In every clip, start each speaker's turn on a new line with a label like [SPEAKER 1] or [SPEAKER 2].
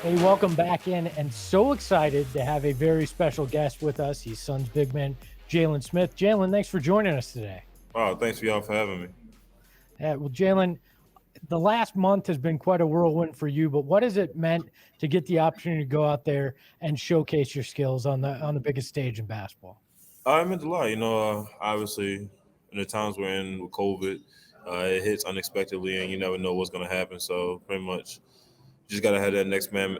[SPEAKER 1] Hey, welcome back in, and so excited to have a very special guest with us. He's Suns big man Jalen Smith. Jalen, thanks for joining us today.
[SPEAKER 2] Oh, thanks for y'all for having me.
[SPEAKER 1] Well, Jalen, the last month has been quite a whirlwind for you, but what has it meant to get the opportunity to go out there and showcase your skills on the biggest stage in basketball?
[SPEAKER 2] It meant a lot. Obviously, in the times we're in with COVID, it hits unexpectedly, and you never know what's going to happen. So pretty much, just got to have that next man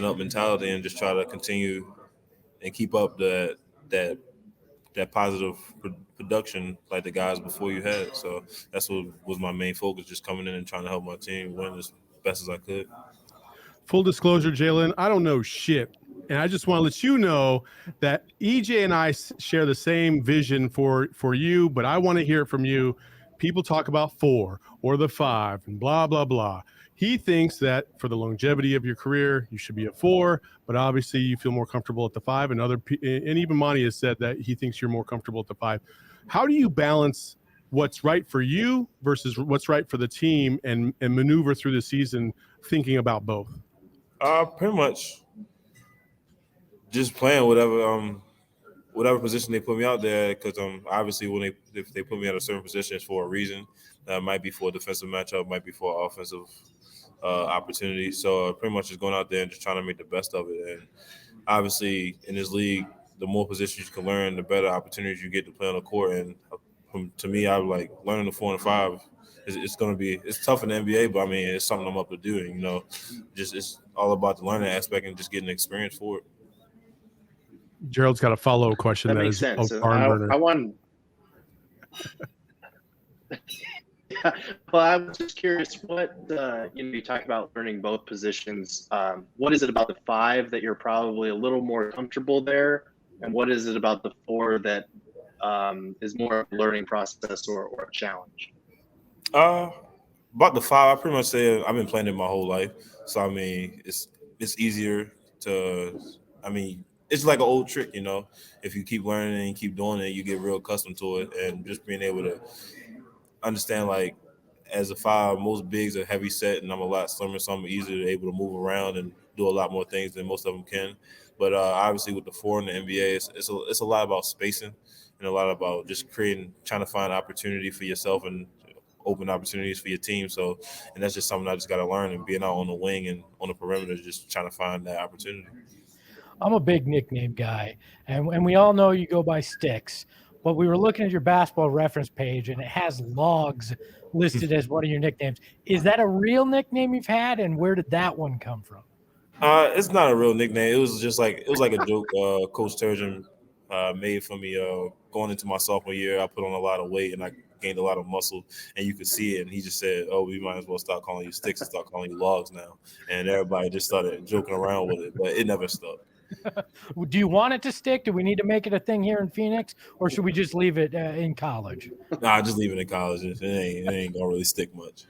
[SPEAKER 2] up mentality, and just try to continue and keep up that positive production like the guys before you had. So that's what was my main focus, just coming in and trying to help my team win as best as I could.
[SPEAKER 3] Full disclosure, Jalen, I don't know shit. And I just want to let you know that EJ and I share the same vision for you, but I want to hear it from you. People talk about 4 or the 5 and blah, blah, blah. He thinks that for the longevity of your career, you should be a 4, but obviously you feel more comfortable at the 5. And even Monty has said that he thinks you're more comfortable at the 5. How do you balance what's right for you versus what's right for the team and maneuver through the season thinking about both?
[SPEAKER 2] Pretty much just playing whatever position they put me out there, because obviously if they put me at a certain position, it's for a reason. Might be for a defensive matchup, might be for an offensive opportunity. So pretty much just going out there and just trying to make the best of it. And obviously in this league, the more positions you can learn, the better opportunities you get to play on the court. And to me, I like learning the 4 and 5. It's tough in the NBA, but I mean, it's something I'm up to do. And, just it's all about the learning aspect and just getting the experience for it.
[SPEAKER 3] Gerald's got a follow-up question.
[SPEAKER 4] That makes sense. I want. Well, I was just curious. What you talk about learning both positions. What is it about the 5 that you're probably a little more comfortable there, and what is it about the 4 that is more of a learning process or a challenge?
[SPEAKER 2] About the 5, I pretty much say I've been playing it my whole life. So I mean, it's easier to. I mean, it's like an old trick, If you keep learning and you keep doing it, you get real accustomed to it, and just being able to understand, like, as a 5, most bigs are heavy set, and I'm a lot slimmer, so I'm easier able to move around and do a lot more things than most of them can. But obviously, with the 4 in the NBA, it's a lot about spacing and a lot about just trying to find opportunity for yourself and open opportunities for your team. So, and that's just something I just got to learn, and being out on the wing and on the perimeter, just trying to find that opportunity.
[SPEAKER 1] I'm a big nickname guy, and we all know you go by Sticks, but we were looking at your basketball reference page, and it has Logs listed as one of your nicknames. Is that a real nickname you've had, and where did that one come from?
[SPEAKER 2] It's not a real nickname. It was like a joke Coach Turgeon made for me going into my sophomore year. I put on a lot of weight, and I gained a lot of muscle, and you could see it. And he just said, "Oh, we might as well start calling you Sticks and start calling you Logs now." And everybody just started joking around with it, but it never stuck.
[SPEAKER 1] Do you want it to stick? Do we need to make it a thing here in Phoenix, or should we just leave it in college?
[SPEAKER 2] Nah, just leave it in college. It ain't gonna really stick much.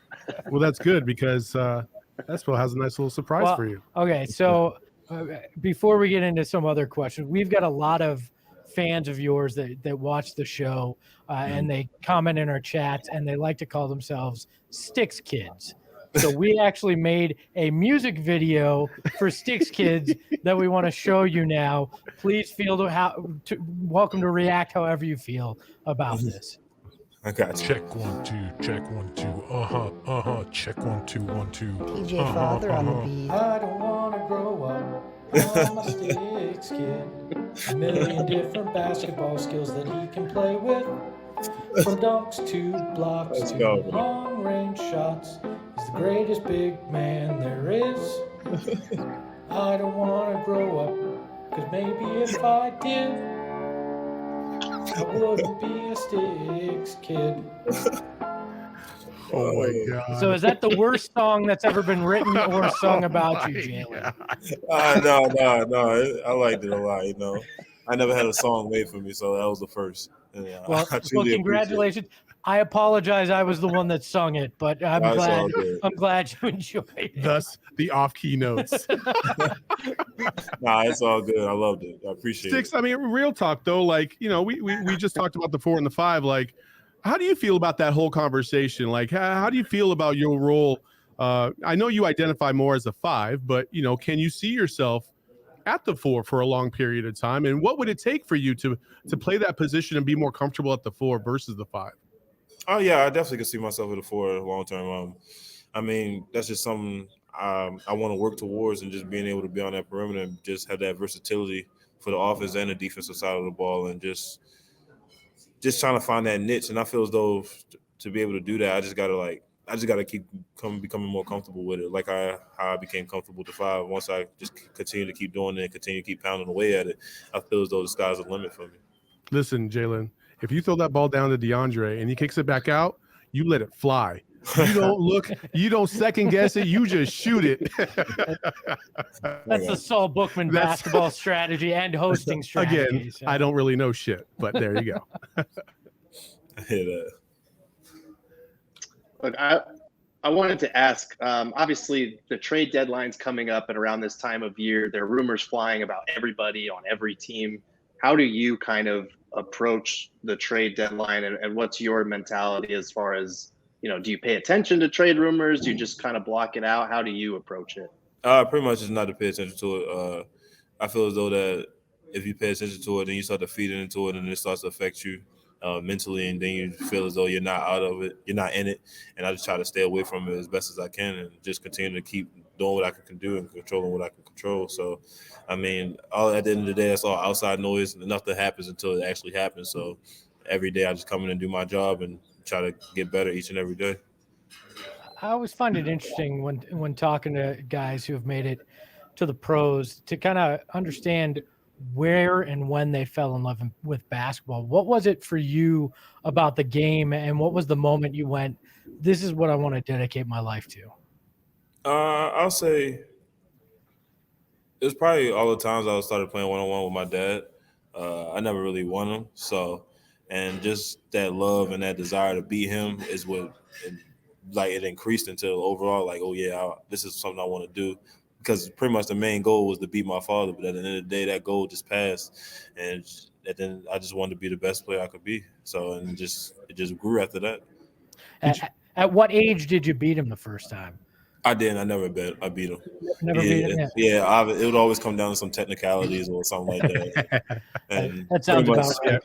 [SPEAKER 3] Well, that's good, because Espo has a nice little surprise for you.
[SPEAKER 1] Okay, so before we get into some other questions, we've got a lot of fans of yours that watch the show and they comment in our chats, and they like to call themselves Sticks Kids. So we actually made a music video for Sticks Kids that we want to show you now. Please feel welcome to react however you feel about this.
[SPEAKER 2] I got you.
[SPEAKER 5] Check 1 2, check 1 2. Check 1 2 1 2.
[SPEAKER 6] PJ Father on the beat.
[SPEAKER 1] I don't want to grow up. I'm a Sticks kid. A million different basketball skills that he can play with. From dunks to blocks to long-range shots. He's the greatest big man there is. I don't want to grow up, because maybe if I did, I wouldn't be a Sticks kid.
[SPEAKER 3] Oh my God.
[SPEAKER 1] So is that the worst song that's ever been written or sung about you, Jalen?
[SPEAKER 2] No. I liked it a lot, I never had a song made for me, so that was the first. Yeah,
[SPEAKER 1] well, congratulations. I apologize. I was the one that sung it, but I'm glad you enjoyed it.
[SPEAKER 3] Thus, the off-key notes.
[SPEAKER 2] Nah, it's all good. I loved it. I appreciate
[SPEAKER 3] Sticks,
[SPEAKER 2] it.
[SPEAKER 3] I mean, real talk though. Like, we just talked about the 4 and the 5. Like, How do you feel about that whole conversation? Like, how do you feel about your role? I know you identify more as a 5, but can you see yourself at the 4 for a long period of time? And what would it take for you to play that position and be more comfortable at the 4 versus the 5?
[SPEAKER 2] Oh yeah, I definitely can see myself at the 4 long term. I mean, that's just something I want to work towards, and just being able to be on that perimeter and just have that versatility for the offense and the defensive side of the ball, and just trying to find that niche. And I feel as though to be able to do that, I just gotta keep becoming more comfortable with it, like how I became comfortable with the 5. Once I just continue to keep doing it and continue to keep pounding away at it, I feel as though the sky's the limit for me.
[SPEAKER 3] Listen, Jalen, if you throw that ball down to DeAndre and he kicks it back out, you let it fly. You don't look, you don't second guess it, you just shoot it.
[SPEAKER 1] That's the Saul Bookman basketball strategy and hosting strategy.
[SPEAKER 3] Again, so. I don't really know shit, but there you go.
[SPEAKER 2] I hear that.
[SPEAKER 4] Look, I wanted to ask, obviously the trade deadline's coming up, and around this time of year, there are rumors flying about everybody on every team. How do you kind of approach the trade deadline, and what's your mentality as far as, do you pay attention to trade rumors? Do you just kind of block it out? How do you approach it?
[SPEAKER 2] Pretty much just not to pay attention to it. I feel as though that if you pay attention to it, then you start to feed into it, and it starts to affect you mentally, and then you feel as though you're not out of it, you're not in it. And I just try to stay away from it as best as I can, and just continue to keep doing what I can do and controlling what I can control. So, I mean, at the end of the day, that's all outside noise, and nothing happens until it actually happens. So every day I just come in and do my job and try to get better each and every day.
[SPEAKER 1] I always find it interesting when talking to guys who have made it to the pros to kind of understand where and when they fell in love with basketball. What was it for you about the game, and what was the moment you went, this is what I want to dedicate my life to?
[SPEAKER 2] I'll say it was probably all the times I started playing one-on-one with my dad. I never really won him, and just that love and that desire to beat him is what it increased until overall, like, oh yeah, this is something I want to do, because pretty much the main goal was to beat my father. But at the end of the day, that goal just passed, and then I just wanted to be the best player I could be. So, and it just grew after that.
[SPEAKER 1] At what age did you beat him the first time?
[SPEAKER 2] I didn't. I beat him.
[SPEAKER 1] Never beat him.
[SPEAKER 2] Yeah. It would always come down to some technicalities or something like that. And
[SPEAKER 1] that sounds about right.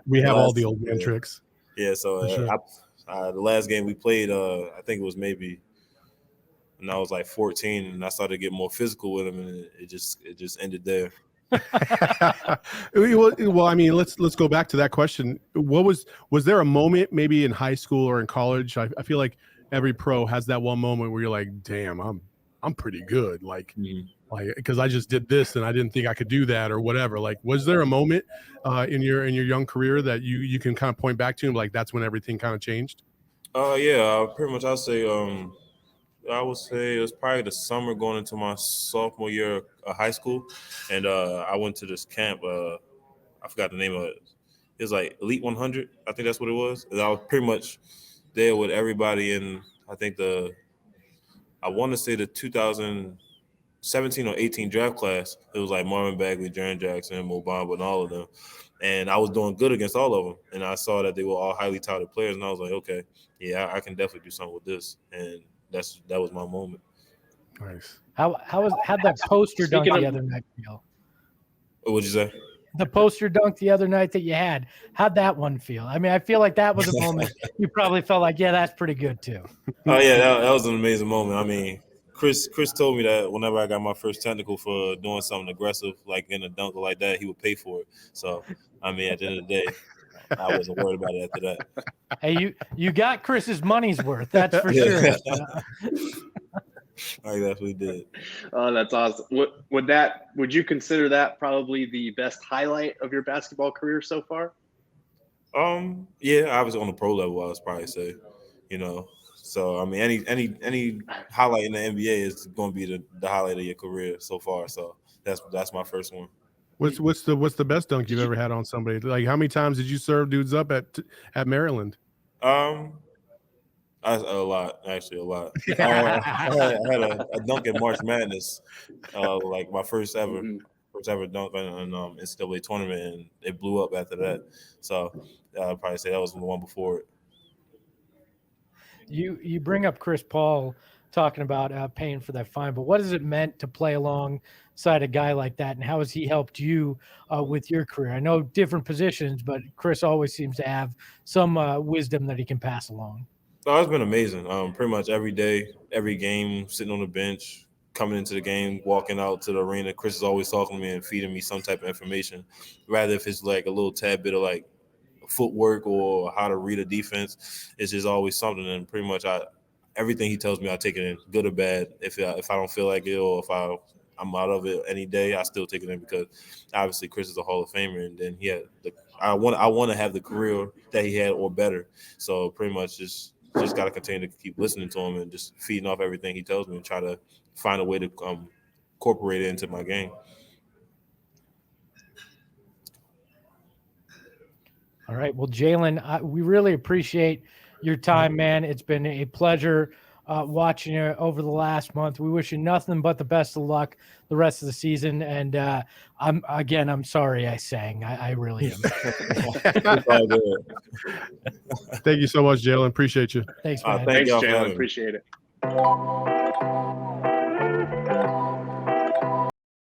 [SPEAKER 3] We have all the old man tricks.
[SPEAKER 2] Yeah. So the last game we played, I think it was maybe when I was like 14, and I started getting more physical with him, and it just ended there.
[SPEAKER 3] Well, I mean, let's go back to that question. Was there a moment maybe in high school or in college? I feel like every pro has that one moment where you're like, damn, I'm pretty good. Like because I just did this and I didn't think I could do that or whatever. Like, was there a moment in your young career that you can kind of point back to and like that's when everything kind of changed?
[SPEAKER 2] Yeah, pretty much. I would say it was probably the summer going into my sophomore year of high school, and I went to this camp. I forgot the name of it. It was like Elite 100. I think that's what it was. And I was pretty much there with everybody in, I think I want to say the 2017 or 18 draft class. It was like Marvin Bagley, Jaren Jackson, Mo Bamba, and all of them. And I was doing good against all of them. And I saw that they were all highly touted players, and I was like, okay, yeah, I can definitely do something with this. And that was my moment.
[SPEAKER 3] Nice.
[SPEAKER 1] How'd that poster dunk the other night feel?
[SPEAKER 2] What'd you say?
[SPEAKER 1] The poster dunk the other night that you had, how'd that one feel? I mean, I feel like that was a moment you probably felt like, yeah, that's pretty good too.
[SPEAKER 2] Oh yeah, that was an amazing moment. I mean, Chris told me that whenever I got my first technical for doing something aggressive, like in a dunk or like that, he would pay for it. So, I mean, at the end of the day, I wasn't worried about it after that.
[SPEAKER 1] Hey, you got Chris's money's worth, that's for sure.
[SPEAKER 2] I definitely did.
[SPEAKER 4] Oh, that's awesome. Would you consider that probably the best highlight of your basketball career so far?
[SPEAKER 2] Yeah, I was on the pro level, I would probably say, So I mean, any highlight in the NBA is going to be the highlight of your career so far. So that's my first one.
[SPEAKER 3] What's the best dunk you've ever had on somebody? Like, how many times did you serve dudes up at Maryland?
[SPEAKER 2] A lot. I had a dunk in March Madness, like my first ever dunk in an NCAA tournament, and it blew up after that. So I'd probably say that was the one before it.
[SPEAKER 1] You bring up Chris Paul talking about paying for that fine, but what has it meant to play alongside a guy like that, and how has he helped you with your career? I know different positions, but Chris always seems to have some wisdom that he can pass along.
[SPEAKER 2] Oh, it's been amazing. Pretty much every day, every game, sitting on the bench, coming into the game, walking out to the arena. Chris is always talking to me and feeding me some type of information, rather if it's like a little tad bit of like footwork or how to read a defense. It's just always something. And pretty much everything he tells me, I take it in, good or bad. If I don't feel like it or if I'm out of it any day, I still take it in because obviously Chris is a Hall of Famer, and then I want to have the career that he had or better. So pretty much just got to continue to keep listening to him and just feeding off everything he tells me and try to find a way to incorporate it into my game.
[SPEAKER 1] All right. Well, Jalen, we really appreciate your time, man. It's been a pleasure watching you over the last month. We wish you nothing but the best of luck the rest of the season. And I'm sorry I sang. I really am.
[SPEAKER 3] Thank you so much, Jalen. Appreciate you.
[SPEAKER 1] Thanks, man.
[SPEAKER 4] Thanks, Jalen. Appreciate it.